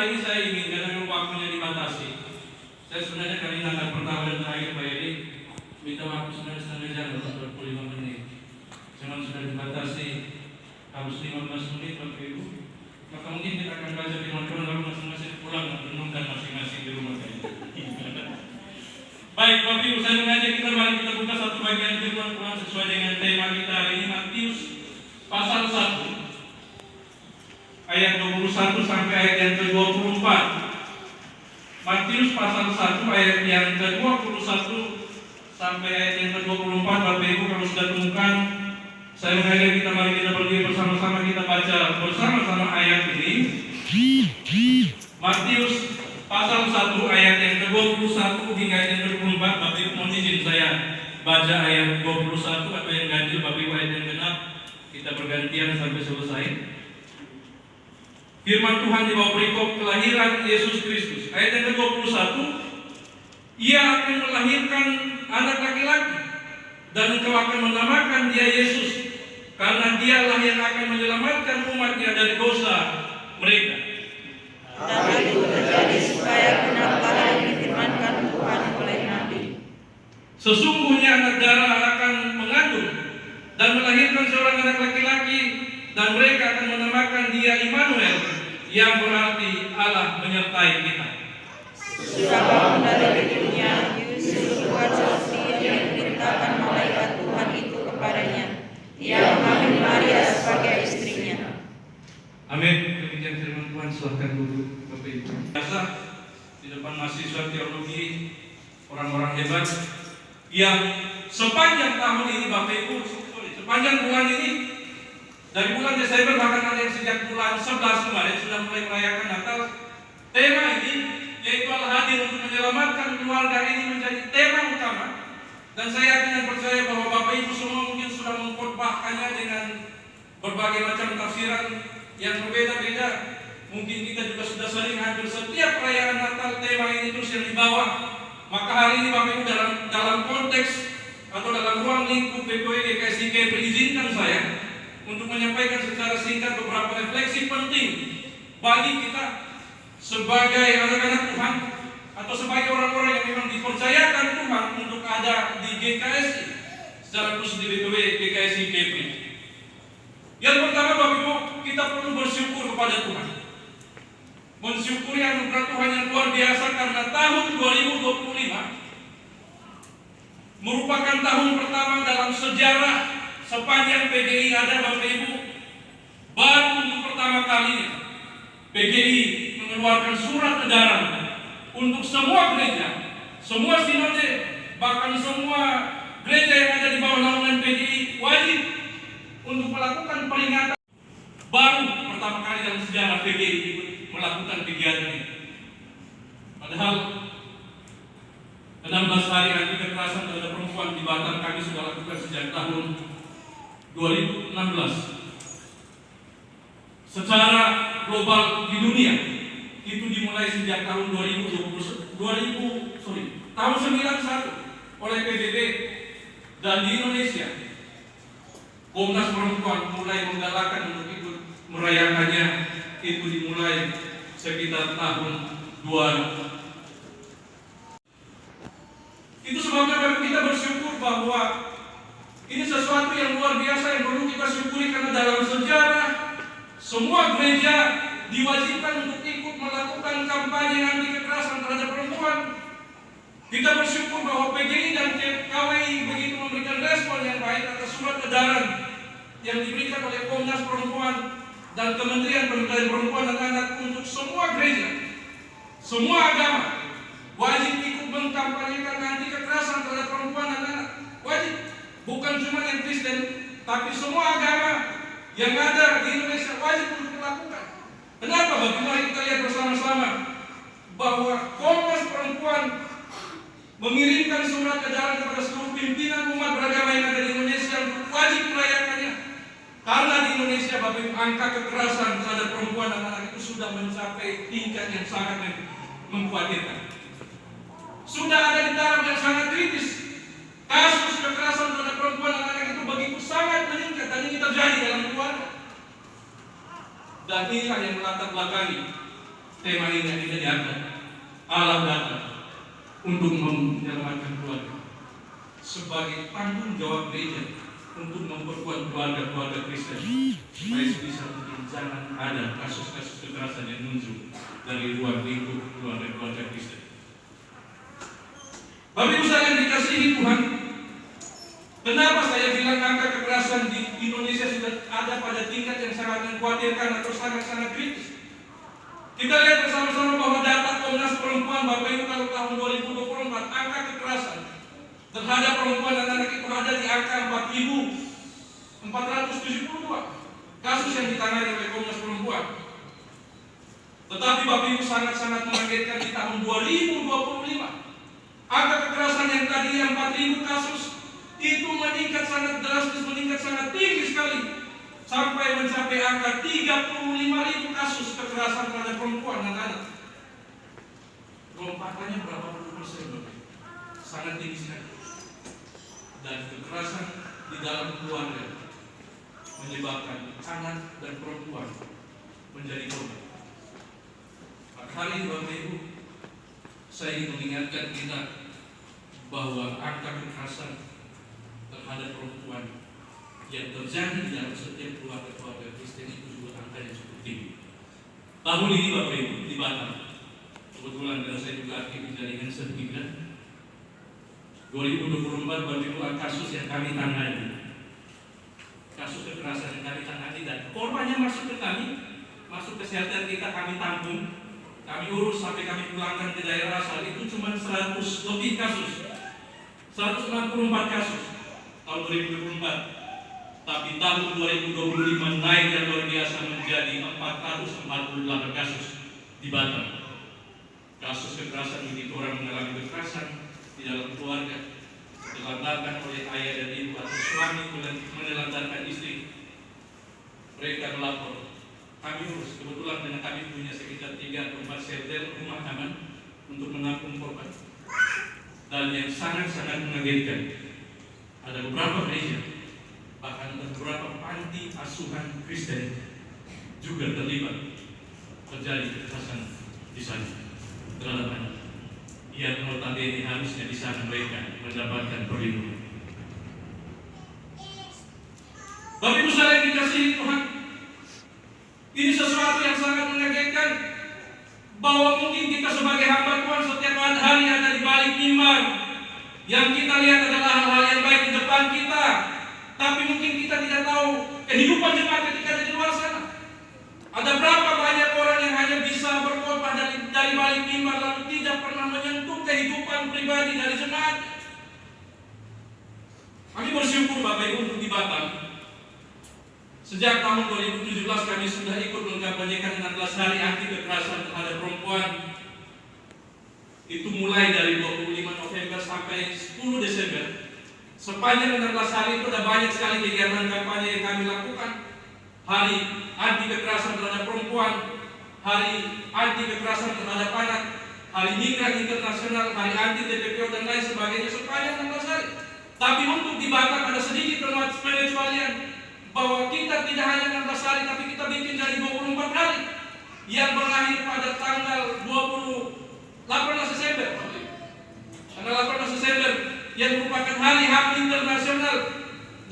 hari ini saya ingin, karena memang waktunya dibatasi, saya sebenarnya kali ini pertama dan terakhir Pak Eri minta waktu sebenarnya setengah jam untuk 25 menit. Cuman sudah dibatasi harus 15 menit Bapak Ibu. Maka mungkin kita akan baca firman Tuhan lalu masing-masing pulang renungkan masing-masing di rumah kita. Baik Bapak Ibu, saya mengajak kita, mari kita buka satu bagian firman Tuhan sesuai dengan tema kita hari ini, Matius pasal 1 ayat 21 sampai ayat yang ke-24. Matius pasal 1 ayat yang ke-21 sampai ayat yang ke-24. Bapak Ibu kalau sudah temukan, saya mengajak kita, mari kita berdiri bersama-sama, kita baca bersama-sama ayat ini. Matius pasal 1 ayat yang ke-21 hingga ayat yang ke-24. Bapak Ibu mohon izin saya baca ayat 21 atau yang ganjil, Bapak Ibu ayat yang genap. Kita bergantian sampai selesai. Firman Tuhan di bawah perikop kelahiran Yesus Kristus. Ayat yang ke-21, ia akan melahirkan anak laki-laki dan engkau akan menamakan dia Yesus, karena dialah yang akan menyelamatkan umatnya dari dosa mereka. Dan itu terjadi supaya benar-benar yang difirmankan Tuhan oleh Nabi. Sesungguhnya anak darah akan mengandung dan melahirkan seorang anak laki-laki, dan mereka akan menamakan dia Immanuel, yang berarti Allah menyertai kita. Sudah bangun dari dunia, Yusuf buat seperti yang diperintahkan malaikat Tuhan itu kepadanya. Ia mengambil Maria sebagai istrinya. Amin. Demikian firman Tuhan. Silakan duduk Bapak Ibu. Biasa di depan mahasiswa teologi, orang-orang hebat yang sepanjang tahun ini Bapak Ibu, sepanjang bulan ini, dari bulan Desember bahkan ada yang sejak bulan 11 kemarin sudah mulai merayakan Natal. Tema ini yaitu Allah hadir untuk menyelamatkan keluarga ini menjadi tema utama. Dan saya yakin dan percaya bahwa Bapak Ibu semua mungkin sudah mengkhotbahkannya dengan berbagai macam tafsiran yang berbeda-beda. Mungkin kita juga sudah sering hampir setiap perayaan Natal tema ini terus yang dibawa. Maka hari ini Bapak Ibu dalam konteks atau dalam ruang lingkup PPW GKSI berizinkan saya untuk menyampaikan secara singkat beberapa refleksi penting bagi kita sebagai anak-anak Tuhan atau sebagai orang-orang yang memang dipercayakan Tuhan untuk ada di GKSI, secara khusus di BPW GKSI Kepri. Yang pertama Bapak Ibu, kita perlu bersyukur kepada Tuhan, mensyukuri anugerah Tuhan yang luar biasa, karena tahun 2025 merupakan tahun pertama dalam sejarah sepanjang PGI ada Bapak Ibu. Baru untuk pertama kalinya PGI mengeluarkan surat edaran untuk semua gereja, semua sinode, bahkan semua gereja yang ada di bawah naungan PGI wajib untuk melakukan peringatan. Baru pertama kali dalam sejarah PGI melakukan kegiatan ini. Padahal 16 hari anti kekerasan terhadap perempuan di Batam kami sudah lakukan sejak tahun 2016. Secara global di dunia itu dimulai sejak tahun tahun 91 oleh PBB, dan di Indonesia Komnas Perempuan mulai menggalakkan untuk ikut merayakannya. Itu dimulai sekitar tahun 2000. Itu sebabnya kita bersyukur bahwa ini sesuatu yang luar biasa yang perlu kita syukuri, karena dalam sejarah semua gereja diwajibkan untuk ikut melakukan kampanye anti kekerasan terhadap perempuan. Kita bersyukur bahwa PGI dan KWI begitu memberikan respon yang baik atas surat edaran yang diberikan oleh Komnas Perempuan dan Kementerian Pemberdayaan Perempuan dan Anak untuk semua gereja, semua agama wajib ikut mengkampanyekan anti kekerasan terhadap perempuan dan anak. Wajib, bukan cuma yang Kristen, tapi semua agama yang ada di Indonesia wajib untuk melakukan. Kenapa? Bagaimana kita lihat bersama-sama bahwa Komnas Perempuan mengirimkan surat edaran kepada seluruh pimpinan umat beragama yang ada di Indonesia untuk wajib merayakannya. Karena di Indonesia Bapak Ibu, angka kekerasan terhadap perempuan dan anak itu sudah mencapai tingkat yang sangat mengkhawatirkan. Sudah ada di tahap yang sangat kritis. Kasus kekerasan terhadap perempuan dan anak itu begitu sangat meningkat, dan ini terjadi dalam keluarga. Dan inilah yang melatar belakangi tema ini yang kita diangkat, Allah datang untuk menyelamatkan keluarga. Sebagai tanggung jawab gereja untuk memperkuat keluarga-keluarga Kristen supaya sebisa mungkin jangan ada kasus-kasus kekerasan yang muncul dari luar lingkup keluarga-keluarga Kristen. Bapak Ibu saya yang dikasihi Tuhan, kenapa saya bilang angka kekerasan di Indonesia sudah ada pada tingkat yang sangat mengkhawatirkan atau sangat-sangat kritis? Kita lihat bersama-sama bahwa data Komnas Perempuan Bapak Ibu kalau tahun 2024 angka kekerasan terhadap perempuan dan anak itu ada di angka 4.472 kasus yang ditangani oleh Komnas Perempuan. Tetapi Bapak Ibu sangat-sangat mengagetkan di tahun 2025 angka kekerasan yang tadinya 4.000 kasus itu meningkat sangat drastis, meningkat sangat tinggi sekali sampai mencapai angka 35.000 kasus kekerasan terhadap perempuan dan anak. Lompatannya berapa puluh persen, Bapak? Sangat tinggi sekali. Dan kekerasan di dalam keluarga menyebabkan anak dan perempuan menjadi korban. Maka hari ini Bapak Ibu, saya ingin mengingatkan kita bahwa angka kekerasan terhadap perempuan yang terjadi di dalam setiap keluarga Kristen itu juga angkanya cukup tinggi. Tahun ini Bapak Ibu di Batam, kebetulan karena saya juga aktif di jaringan Sertifikat 2024 Bapak Ibu kasus yang kami tangani, kasus kekerasan yang kami tangani dan korbannya masuk ke kami, masuk kesehatan kita kami tampung, kami urus sampai kami pulangkan ke daerah asal itu cuma 100 lebih kasus, 164 kasus tahun 2024. Tapi tahun 2025 naik dan luar biasa menjadi 448 kasus di Batam. Kasus kekerasan begitu orang mengalami kekerasan di dalam keluarga, ditelantarkan oleh ayah dan ibu atau suami menelantarkan istri. Mereka melapor, kami urus. Kebetulan dengan kami punya sekitar 3 atau 4 shelter rumah aman untuk menampung korban. Dan yang sangat-sangat mengagetkan, ada beberapa gereja, bahkan beberapa panti asuhan Kristen juga terlibat terjadi kekerasan di sana terhadap anak. Yang notabene harusnya di sana mereka mendapatkan perlindungan. Bapak Ibu saya yang dikasihi Tuhan, ini sesuatu yang sangat mengagetkan bahwa mungkin kita sebagai hamba Tuhan setiap hari ada di balik mimbar. Yang kita lihat adalah hal-hal yang baik di depan kita, tapi mungkin kita tidak tahu kehidupan jemaat ketika ada di luar sana. Ada berapa banyak orang yang hanya bisa berkhotbah dari balik mimbar lalu tidak pernah menyentuh kehidupan pribadi dari jemaat. Kami bersyukur Bapak Ibu untuk di Batam. Sejak tahun 2017 kami sudah ikut mengkampanyekan 16 hari anti kekerasan terhadap perempuan. Itu mulai dari 25 November sampai 10 Desember. Sepanjang 16 hari itu ada banyak sekali kegiatan kampanye yang kami lakukan. Hari anti kekerasan terhadap perempuan, hari anti kekerasan terhadap anak, hari migran internasional, hari anti TPPO dan lain sebagainya sepanjang 16 hari. Tapi untuk di Batam ada sedikit pengecualian bahwa kita tidak hanya 16 hari tapi kita bikin dari 24 hari yang berakhir pada tanggal 18 Desember. Tanggal 18 Desember yang merupakan hari HAM internasional.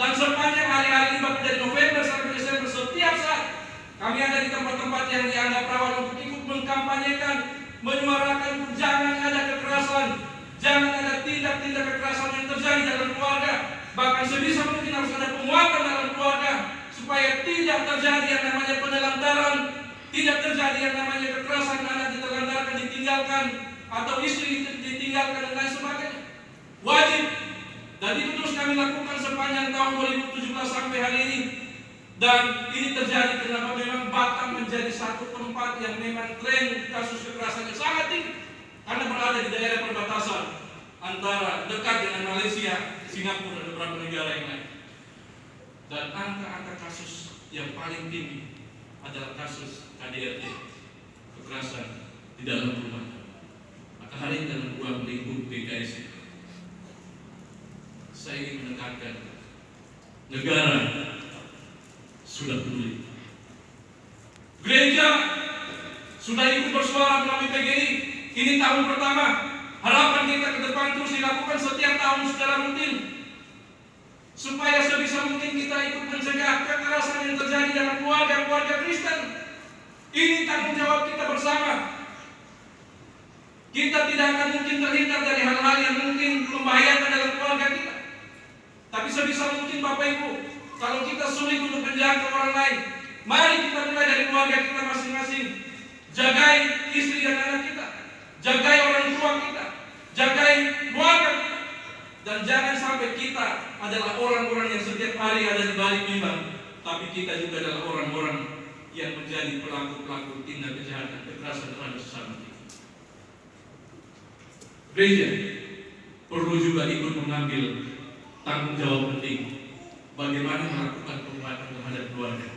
Dan sepanjang hari-hari ini dari November sampai Desember setiap saat kami ada di tempat-tempat yang dianggap rawan untuk ikut mengkampanyekan, menyuarakan jangan ada kekerasan, jangan ada tindak-tindak kekerasan yang terjadi dalam keluarga. Bahkan sebisa mungkin harus ada penguatan dalam keluarga supaya tidak terjadi yang namanya penelantaran, tidak terjadi yang namanya kekerasan anak ditelantarkan, ditinggalkan atau istri ditinggalkan dan lain sebagainya. Wajib. Dan itu terus kami lakukan sepanjang tahun 2017 sampai hari ini. Dan ini terjadi karena memang Batam menjadi satu tempat yang memang tren kasus kekerasan yang sangat tinggi. Karena berada di daerah perbatasan antara dekat dengan Malaysia, Singapura dan beberapa negara yang lain. Dan angka-angka kasus yang paling tinggi adalah kasus KDRT, kekerasan di dalam rumah. Maka hari ini dalam ruang lingkup PKS saya ingin menekankan negara sudah peduli, gereja sudah ikut bersuara melalui PGI. Ini tahun pertama. Harapan kita ke depan terus dilakukan setiap tahun secara rutin, supaya sebisa mungkin kita ikut mencegah kekerasan yang terjadi dalam keluarga Kristen. Ini tanggung jawab kita bersama. Kita tidak akan mungkin terhindar dari hal-hal yang mungkin membahayakan dalam keluarga kita. Tapi sebisa mungkin Bapak Ibu, kalau kita sulit untuk menjaga orang lain, mari kita mulai dari keluarga kita masing-masing. Jagai istri dan anak kita, jagai orang tua kita, jagai keluarga kita. Dan jangan sampai kita adalah orang-orang yang setiap hari ada di balik mimbar, tapi kita juga adalah orang-orang yang menjadi pelaku-pelaku tindak kejahatan kekerasan terhadap sesama kita. Gereja perlu juga ikut mengambil tanggung jawab penting bagaimana melakukan penguatan terhadap keluarga,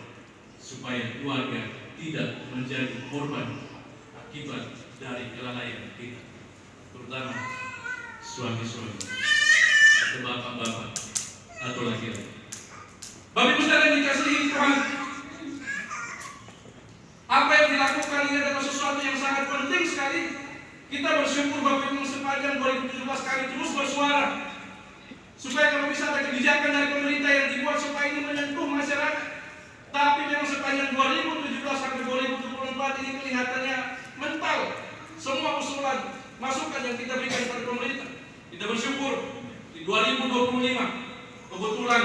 supaya keluarga tidak menjadi korban akibat dari kelalaian kita, terutama suami-suami atau bapak-bapak atau laki-laki. Bapak Ibu sekalian dikasihi Tuhan, apa yang dilakukan ini adalah sesuatu yang sangat penting sekali. Kita bersyukur Bapak Ibu sepanjang 2017 kali terus bersuara, supaya kalau bisa ada kebijakan dari pemerintah yang dibuat supaya ini menyentuh masyarakat. Tapi memang sepanjang 2017 sampai 2024 ini kelihatannya mental. Semua usulan, masukan yang kita berikan kepada pemerintah. Kita bersyukur di 2025 kebetulan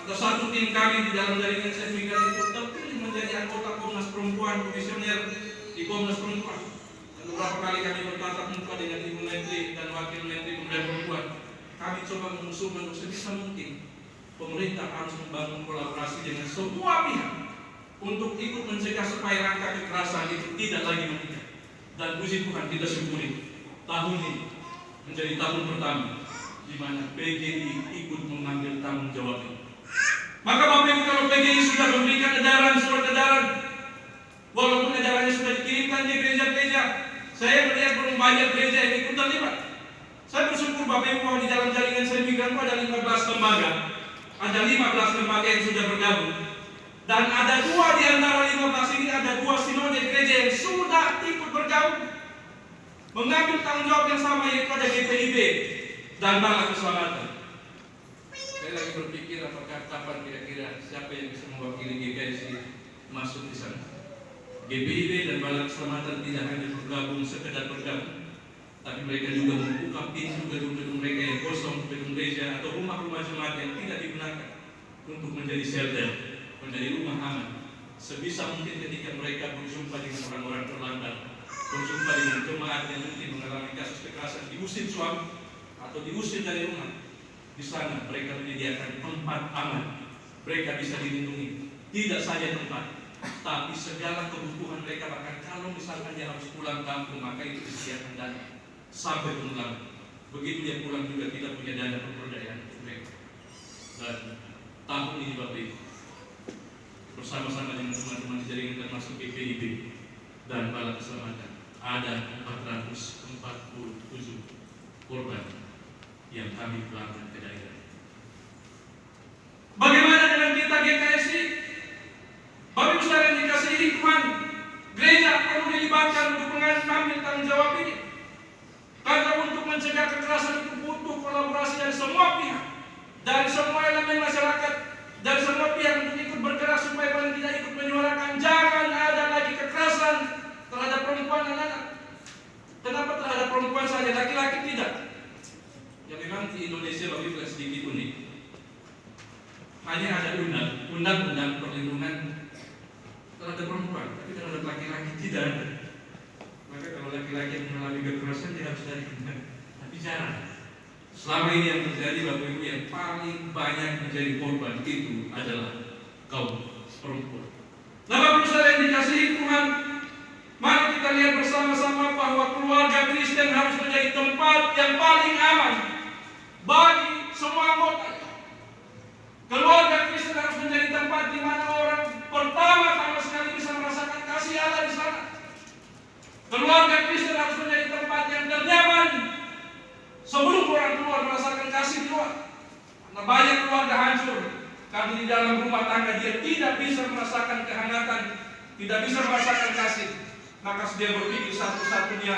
ada satu tim kami di dalam jaringan sertifikat itu terpilih menjadi anggota Komnas Perempuan komisioner di Komnas Perempuan. Dan beberapa kali kami bertatap muka dengan Ibu Menteri dan Wakil Menteri Pemberdayaan Perempuan. Kami coba mengusulkan untuk sebisa mungkin pemerintah harus membangun kolaborasi dengan semua pihak untuk ikut mencegah supaya angka kekerasan itu tidak lagi meningkat. Dan puji Tuhan, kita syukuri tahun ini menjadi tahun pertama di mana PGI ikut mengambil tanggung jawab ini. Maka Bapak Ibu, kalau PGI sudah memberikan surat edaran, walaupun edarannya sudah dikirimkan di gereja-gereja, saya melihat belum banyak gereja yang ikut terlibat. Saya bersyukur Bapak Ibu bahwa di dalam jaringan sertifikat itu ada 15 lembaga. Ada 15 lembaga yang sudah bergabung. Dan ada 2 di antara 15 ini, ada 2 sinode gereja yang sudah ikut bergabung, mengambil tanggung jawab yang sama, yaitu ada GPIB dan Bala Keselamatan. Saya lagi berpikir apakah kapan kira-kira siapa yang bisa mewakili GKSI masuk di sana. GPIB dan Bala Keselamatan tidak hanya bergabung sekedar bergabung, tapi mereka juga membuka pintu gedung-gedung mereka yang kosong, gedung gereja atau rumah-rumah jemaat yang tidak digunakan untuk menjadi shelter, menjadi rumah aman. Sebisa mungkin ketika mereka berjumpa dengan orang-orang terlantar, berjumpa dengan jemaat yang mungkin mengalami kasus kekerasan, diusir suami atau diusir dari rumah, di sana mereka menyediakan tempat aman. Mereka bisa dilindungi, tidak saja tempat, tapi segala kebutuhan mereka. Bahkan kalau misalkan dia harus pulang kampung, maka itu disediakan dana sampai pulang. Begitu dia pulang juga kita punya dana pemberdayaan untuk mereka. Dan tahun ini Bapak Ibu, bersama-sama dengan teman-teman di jaringan termasuk GPIB dan Bala Keselamatan, ada 447 korban yang kami pulangkan ke daerah. Bagaimana dengan kita GKSI? Bapak Ibu sekalian dikasihi Tuhan, gereja perlu dilibatkan untuk mengambil tanggung jawab ini. Karena untuk mencegah kekerasan itu butuh kolaborasi dari semua pihak, dari semua elemen masyarakat, dari semua pihak untuk ikut bergerak supaya paling tidak ikut menyuarakan jangan ada lagi kekerasan terhadap perempuan dan anak. Kenapa terhadap perempuan saja, laki-laki tidak? Ya memang di Indonesia lebih sedikit unik. Hanya ada undang-undang perlindungan terhadap perempuan, tapi terhadap laki-laki tidak ada. Maka kalau laki-laki yang mengalami kekerasan dia harus dari undang, tapi jarang. Selama ini yang terjadi Bapak Ibu, yang paling banyak menjadi korban itu adalah kaum perempuan. Nah Bapak Ibu sekalian dikasihi Tuhan, mari kita lihat bersama-sama bahwa keluarga Kristen harus menjadi tempat yang paling aman bagi semua anggota. Keluarga Kristen harus menjadi tempat di mana orang pertama sekali bisa merasakan kasih Allah di sana. Keluarga Kristen harus menjadi tempat yang ternyaman sebelum orang keluar merasakan kasih di luar. Karena banyak keluarga hancur karena di dalam rumah tangga dia tidak bisa merasakan kehangatan, tidak bisa merasakan kasih. Maka dia berpikir satu-satunya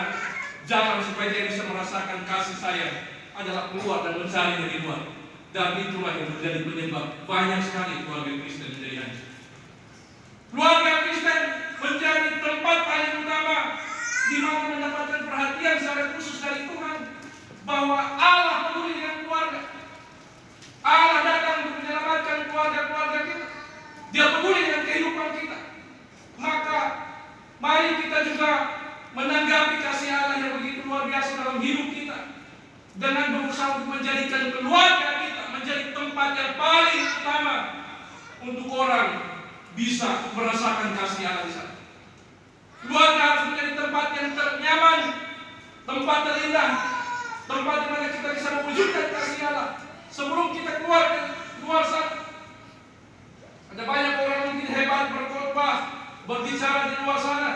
jalan supaya dia bisa merasakan kasih sayang adalah keluar dan mencari dari luar. Dan itulah yang menjadi penyebab banyak sekali keluarga Kristen menjadi hancur. Keluarga Kristen menjadi tempat paling utama di mana mendapatkan perhatian secara khusus dari Tuhan, bahwa Allah peduli dengan keluarga. Allah datang untuk menyelamatkan keluarga-keluarga kita. Dia peduli dengan kehidupan kita. Maka mari kita juga menanggapi kasih Allah yang begitu luar biasa dalam hidup kita dengan berusaha untuk menjadikan keluarga kita menjadi tempat yang paling utama untuk orang bisa merasakan kasih Allah di sana. Keluarga harus menjadi tempat yang ternyaman, tempat terindah, tempat di mana kita bisa mewujudkan kasih Allah sebelum kita keluar sana. Ada banyak orang mungkin hebat berkhotbah, berbicara di luar sana,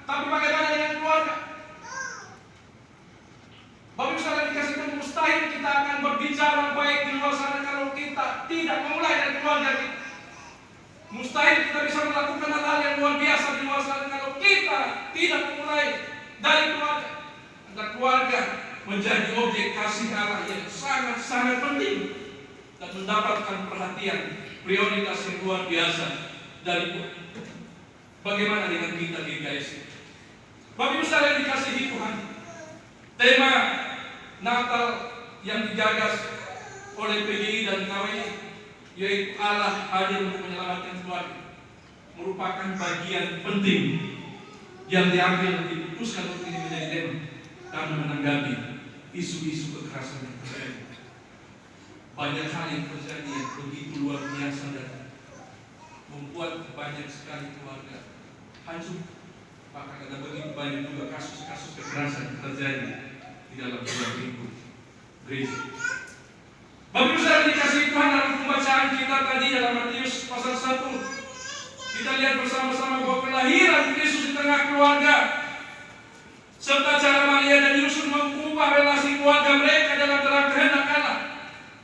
tapi bagaimana dengan keluarga? Bapak Ibu saudara dikasihkan, mustahil kita akan berbicara baik di luar sana kalau kita tidak memulai dari keluarga kita. Mustahil kita bisa melakukan hal-hal yang luar biasa di luar sana kalau kita tidak memulai dari keluarga. Agar keluarga menjadi objek kasih Allah yang sangat-sangat penting dan mendapatkan perhatian, prioritas yang luar biasa dari Tuhan. Bagaimana dengan kita GKS? Bapak Ibu saudara dikasihi Tuhan, tema Natal yang digagas oleh PGI dan KWI, yaitu Allah hadir untuk menyelamatkan keluarga, merupakan bagian penting yang diambil dan diputuskan untuk ini menjadi tema karena menanggapi isu-isu kekerasan yang terjadi. Banyak hal yang terjadi yang begitu luar biasa dan membuat banyak sekali keluarga hancur. Bahkan ada begitu banyak juga kasus-kasus kekerasan yang terjadi di dalam sebuah lingkup gereja. Bapak Ibu saudara dikasihi Tuhan, dalam pembacaan kita tadi dalam Matius pasal 1, kita lihat bersama-sama bahwa kelahiran Yesus di tengah keluarga serta cara Maria dan Yusuf mengubah relasi keluarga mereka dalam kehendak Allah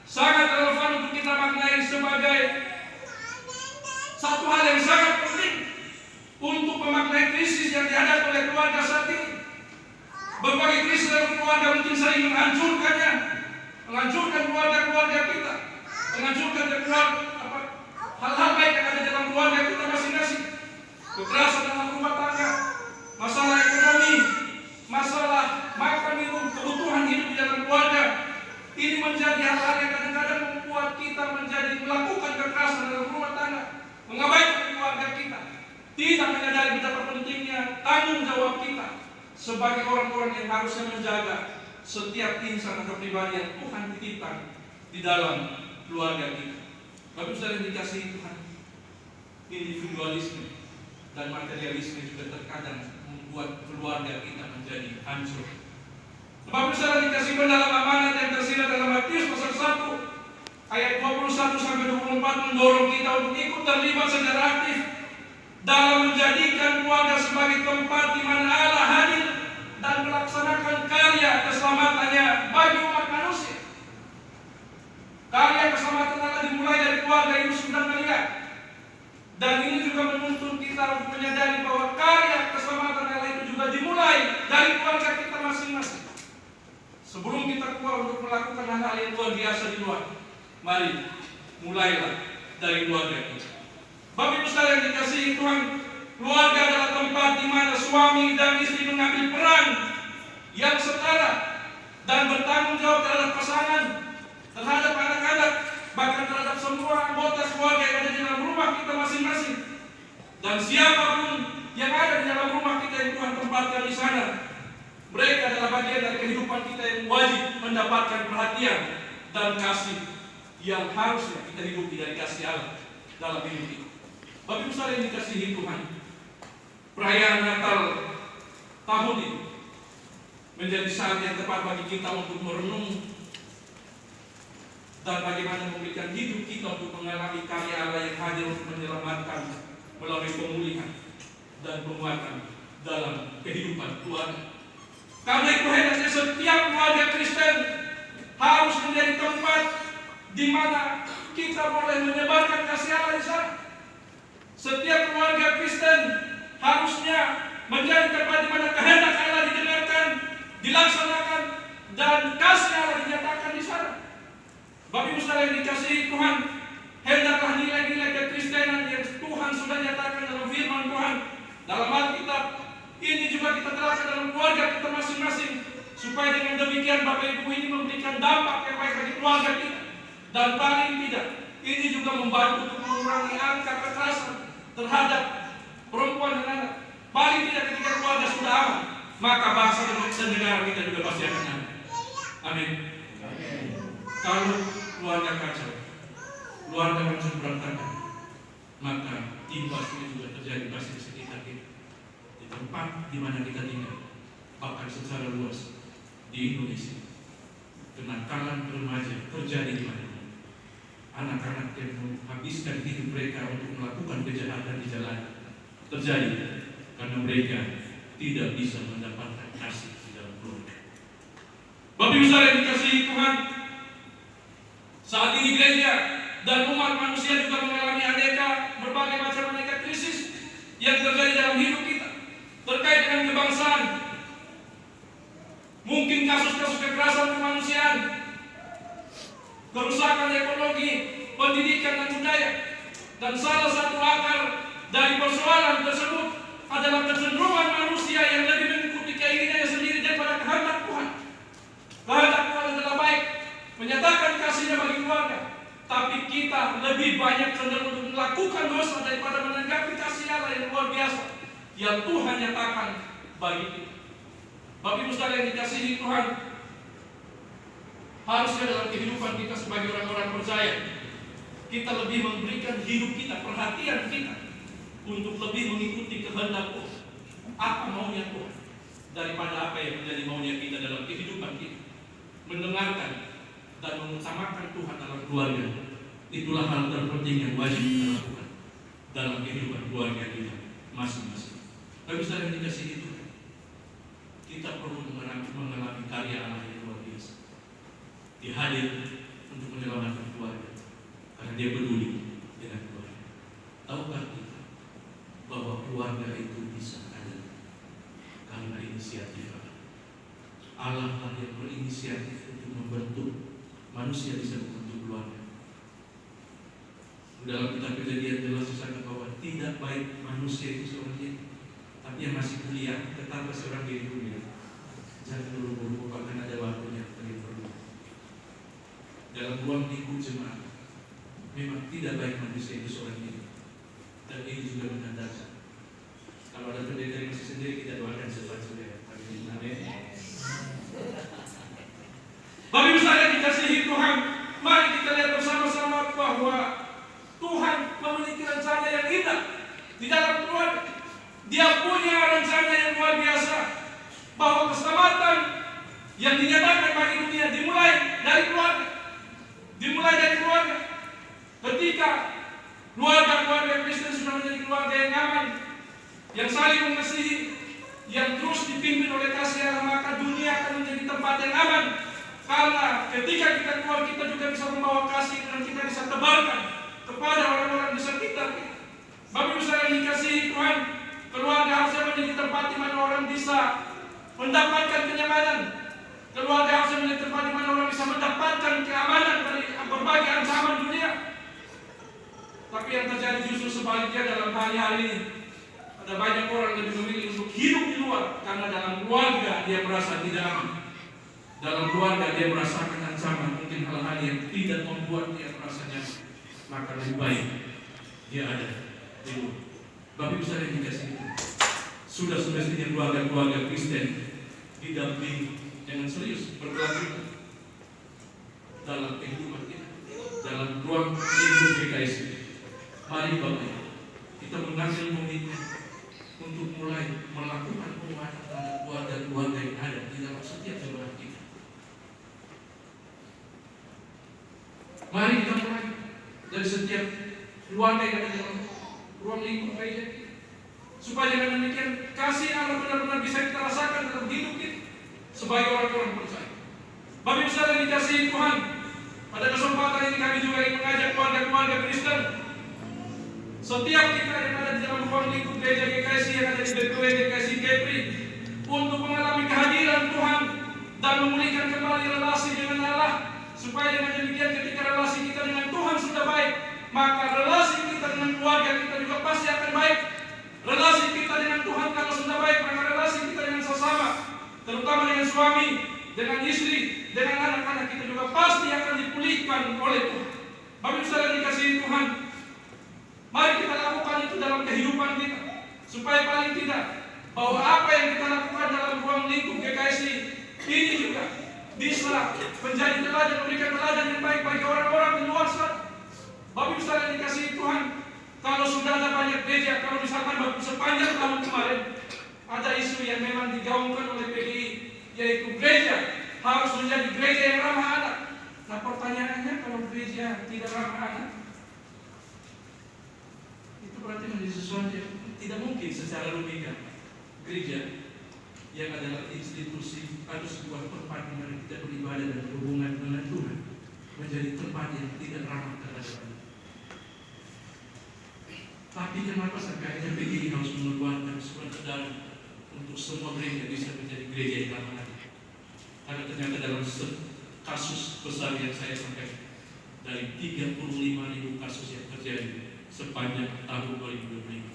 sangat relevan untuk kita maknai sebagai satu hal yang sangat penting untuk memaknai krisis yang dihadapi oleh keluarga saat ini. Berbagai krisis dalam keluarga mungkin sering menghancurkannya, menghancurkan keluarga-keluarga kita, menghancurkan hal-hal baik yang ada dalam keluarga kita masing-masing. Kekerasan dalam rumah tangga, masalah ekonomi, masalah makan minum, kebutuhan hidup di dalam keluarga. Ini menjadi hal-hal yang kadang-kadang membuat kita menjadi melakukan kekerasan dalam rumah tangga, mengabaikan keluarga kita, tidak menyadari betapa pentingnya tanggung jawab kita sebagai orang-orang yang harusnya menjaga setiap insan atau pribadi yang Tuhan titipkan di dalam keluarga kita. Bapak Ibu saudara dikasihi Tuhan, individualisme dan materialisme juga terkadang membuat keluarga kita menjadi hancur. Bapak Ibu saudara dikasihi dalam amanat yang tersirat dalam Matius pasal 1 ayat 21 sampai 24 mendorong kita untuk ikut terlibat secara aktif dalam menjadikan keluarga sebagai tempat di mana Allah hadir dan melaksanakan karya keselamatannya bagi umat manusia. Karya keselamatan Allah dimulai dari keluarga Yusuf dan Maria. Dan ini juga menuntun kita untuk menyadari bahwa karya keselamatan Allah itu juga dimulai dari keluarga kita masing-masing. Sebelum kita keluar untuk melakukan hal-hal yang luar biasa di luar, mari mulailah dari keluarga kita. Bapak Ibu saudara yang dikasihi Tuhan, keluarga adalah tempat di mana suami dan istri mengambil peran yang setara dan bertanggung jawab terhadap pasangan, terhadap anak-anak, bahkan terhadap semua anggota keluarga yang ada di dalam rumah kita masing-masing. Dan siapapun yang ada di dalam rumah kita yang Tuhan tempatkan di sana, mereka adalah bagian dari kehidupan kita yang wajib mendapatkan perhatian dan kasih yang harusnya kita hidupi dari kasih Allah dalam hidup kita. Bapak Ibu saudara yang dikasihi Tuhan, perayaan Natal tahun ini menjadi saat yang tepat bagi kita untuk merenung dan bagaimana memberikan hidup kita untuk mengalami karya Allah yang hadir untuk menyelamatkan melalui pemulihan dan penguatan dalam kehidupan keluarga. Karena itu hendaknya setiap keluarga Kristen harus menjadi tempat di mana kita boleh menyebarkan kasih Allah di sana. Setiap keluarga Kristen harusnya menjadi tempat di mana kehendak Allah didengarkan, dilaksanakan, dan kasih Allah dinyatakan di sana. Bapak Ibu saudara yang dikasihi Tuhan, hendaklah nilai-nilai kekristenan yang Tuhan sudah nyatakan dalam firman Tuhan, dalam Alkitab, ini juga kita terapkan dalam keluarga kita masing-masing, supaya dengan demikian Bapak Ibu ini memberikan dampak yang baik bagi keluarga kita. Dan paling tidak, ini juga membantu untuk mengurangi angka kekerasan terhadap perempuan dan anak. Paling tidak ketika keluarga sudah aman, maka bangsa dan negara kita juga pasti akan aman. Amin. Kalau keluarga kacau, keluarga macam berantakan, maka imbasnya juga terjadi pasti di sekitar kita, di tempat di mana kita tinggal, bahkan secara luas di Indonesia. Kenakalan remaja terjadi di mana? Anak-anak yang menghabiskan hidup mereka untuk melakukan kejahatan di jalan terjadi karena mereka tidak bisa mendapatkan kasih di dalam keluarga. Bapak Ibu saudara yang dikasihi Tuhan, saat ini gereja dan umat manusia juga mengalami berbagai macam krisis yang terjadi dalam hidup kita terkait dengan kebangsaan. Mungkin kasus-kasus kekerasan kemanusiaan, kerusakan ekologi, pendidikan dan budaya. Dan salah satu akar dari persoalan tersebut adalah kecenderungan manusia yang lebih mengikuti keinginannya sendiri daripada kehendak Tuhan. Kehendak Tuhan adalah baik, menyatakan kasihnya bagi keluarga, tapi kita lebih banyak cenderung untuk melakukan dosa daripada menanggapi kasih Allah yang luar biasa yang Tuhan nyatakan bagi kita. Bapak Ibu saudara yang dikasihi Tuhan, harusnya dalam kehidupan kita sebagai orang-orang percaya, kita lebih memberikan hidup kita, perhatian kita untuk lebih mengikuti kehendak Tuhan, apa maunya Tuhan, daripada apa yang menjadi maunya kita dalam kehidupan kita. Mendengarkan dan mengutamakan Tuhan dalam keluarga, itulah hal terpenting yang wajib kita lakukan dalam kehidupan keluarga kita masing-masing. Bapak Ibu yang dikasihi Tuhan, kita perlu mengalami karya Allah yang luar biasa. Dia hadir untuk menyelamatkan keluarga karena Dia peduli dengan keluarga. Tahukah kita bahwa keluarga itu bisa ada karena inisiatif Allah? Allah lah yang berinisiatif untuk membentuk manusia bisa membentuk keluarga. Dalam kitab Kejadian jelas disangka bahwa tidak baik manusia itu seorang diri, tapi yang masih kuliah tetaplah seorang diri dulu. Jangan buru-buru, bahkan ada waktunya bagi perlu. Dalam ruang lingkup jemaat, memang tidak baik manusia itu seorang diri, dan ini juga menandakan kalau ada pendeta yang masih sendiri, kita doakan saudara-saudara. Amin. Bapak Ibu saudara dikasihi Tuhan, mari kita lihat bersama-sama bahwa Tuhan memiliki rencana yang indah di dalam keluarga. Dia punya rencana yang luar biasa, bahwa keselamatan yang dinyatakan bagi dunia dimulai dari keluarga. Dimulai dari keluarga. Ketika keluarga Kristen sudah menjadi keluarga yang aman, yang saling mengasihi, yang terus dipimpin oleh kasih Allah, maka dunia akan menjadi tempat yang aman. Karena ketika kita keluar, kita juga bisa membawa kasih dan kita bisa tebarkan kepada orang-orang di sekitar kita. Bapak Ibu saudara yang dikasihi Tuhan, keluarga harusnya menjadi tempat di mana orang bisa mendapatkan kenyamanan. Keluarga harusnya menjadi tempat di mana orang bisa mendapatkan keamanan dari berbagai ancaman dunia. Tapi yang terjadi justru sebaliknya dalam hari-hari ini. Ada banyak orang yang lebih memilih untuk hidup di luar karena dalam keluarga dia merasa tidak aman. Dalam keluarga dia merasakan ancaman, mungkin hal-hal yang tidak membuat dia merasa nyaman. Maka lebih baik dia ada di luar. Bapak Ibu saudara yang dikasihi, sudah semestinya keluarga-keluarga Kristen didampingi dengan serius berkelanjutan dalam kehidupan kita, dalam ruang lingkup GKS. Mari Bapak Ibu, kita mengambil momennya untuk mulai melakukan penguatan terhadap keluarga-keluarga yang ada di dalam setiap jemaat kita. Mari kita mulai dari setiap keluarga yang ada di dalam ruang lingkup gereja, supaya dengan demikian kasih Allah benar-benar bisa kita rasakan dalam hidup kita sebagai orang-orang percaya. Bapak Ibu saudara dikasihi Tuhan, pada kesempatan ini kami juga ingin mengajak keluarga-keluarga Kristen Setiap kita yang ada di dalam ruang lingkup gereja GKSI yang ada di BPW GKSI Kepri untuk mengalami kehadiran Tuhan dan memulihkan kembali relasi dengan Allah, supaya dengan demikian ketika relasi kita dengan Tuhan sudah baik, maka relasi kita dengan keluarga kita juga pasti akan baik. Relasi kita dengan Tuhan kalau sudah baik, maka relasi kita dengan sesama, terutama dengan suami, dengan istri, dengan anak-anak kita juga pasti akan dipulihkan oleh Tuhan. Bapak Ibu saudara dikasihi Tuhan, mari kita lakukan itu dalam kehidupan kita, supaya paling tidak bahwa apa yang kita lakukan dalam ruang lingkup GKSI ini juga bisa menjadi teladan, memberikan teladan yang baik bagi orang-orang di luar sana. Bapak Ibu saudara dikasihi Tuhan, kalau sudah ada banyak gereja, kalau misalkan sepanjang tahun kemarin ada isu yang memang digaungkan oleh PGI, yaitu gereja harus menjadi gereja yang ramah anak. Nah pertanyaannya, kalau gereja tidak ramah anak, itu berarti menjadi sesuatu yang tidak mungkin secara logika. Gereja yang adalah institusi atau sebuah tempat di mana kita beribadah dan berhubungan dengan Tuhan menjadi tempat yang tidak ramah terhadap anak. Tapi kenapa sampai akhirnya PGI harus mengeluarkan surat edaran untuk semua gereja bisa menjadi gereja yang ramah anak? Karena ternyata dalam kasus besar yang saya sampaikan, dari 35.000 kasus yang terjadi sepanjang tahun 2025,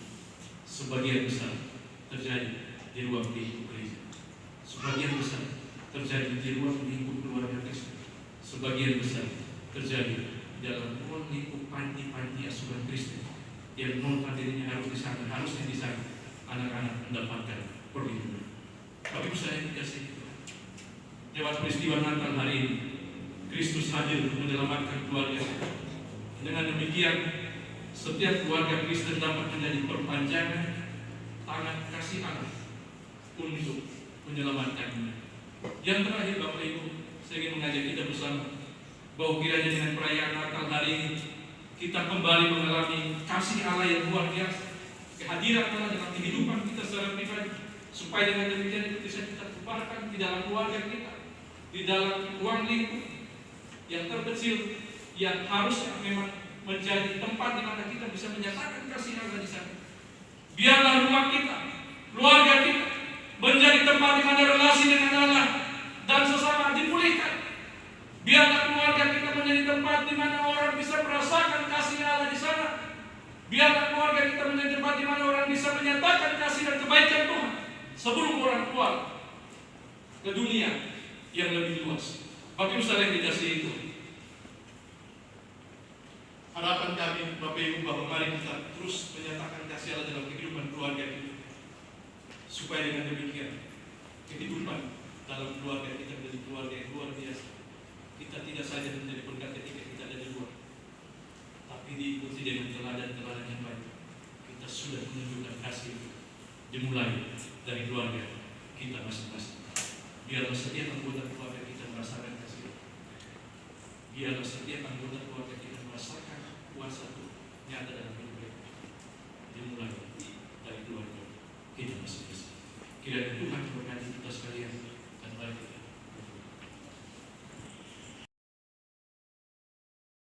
sebagian besar terjadi di ruang lingkup gereja, sebagian besar terjadi di ruang lingkup keluarga Kristen, sebagian besar terjadi dalam ruang lingkup panti-panti asuhan Kristen yang notabene harus di sana, harusnya di sana anak-anak mendapatkan perlindungan. Tapi saya dikasih lewat peristiwa Natal hari ini, Kristus hadir untuk menyelamatkan keluarga. Dengan demikian, setiap keluarga Kristen dapat menjadi perpanjangan tangan kasih Allah untuk menyelamatkannya. Yang terakhir, Bapak Ibu, saya ingin mengajak kita bersama bahwa kiranya dengan perayaan Natal hari ini kita kembali mengalami kasih Allah yang luar biasa, kehadiran Allah dalam kehidupan kita secara pribadi, supaya dengan demikian itu bisa kita tukarkan di dalam keluarga kita, di dalam ruang lingkup yang terkecil yang harusnya memang menjadi tempat di mana kita bisa menyatakan kasih Allah di sana. Biarlah rumah kita, keluarga kita menjadi tempat di mana relasi dengan Allah dan sesama dipulihkan. Biarlah keluarga kita menjadi tempat di mana orang bisa merasakan kasih Allah di sana. Biarlah keluarga kita menjadi tempat di mana orang bisa menyatakan kasih dan kebaikan Tuhan sebelum orang keluar ke dunia yang lebih luas. Bapak Ibu saudara yang dikasihi itu, harapan kami Bapak Ibu bahwa mari kita terus menyatakan kasih Allah dalam kehidupan keluarga kita, supaya dengan demikian kehidupan dalam keluarga kita menjadi keluarga yang luar biasa. Kita tidak saja menjadi berkat ketika kita ada di luar, tapi diikuti dengan teladan-teladan yang baik. Kita sudah menunjukkan kasih itu dimulai dari keluarga kita masing-masing. Biarlah setiap anggota keluarga kita merasakan kasih. Biarlah setiap anggota keluarga kita merasakan kuasa Tuhan nyata dalam hidup kita, dimulai dari keluarga kita masing-masing. Kiranya Tuhan memberkati kita sekalian dan mari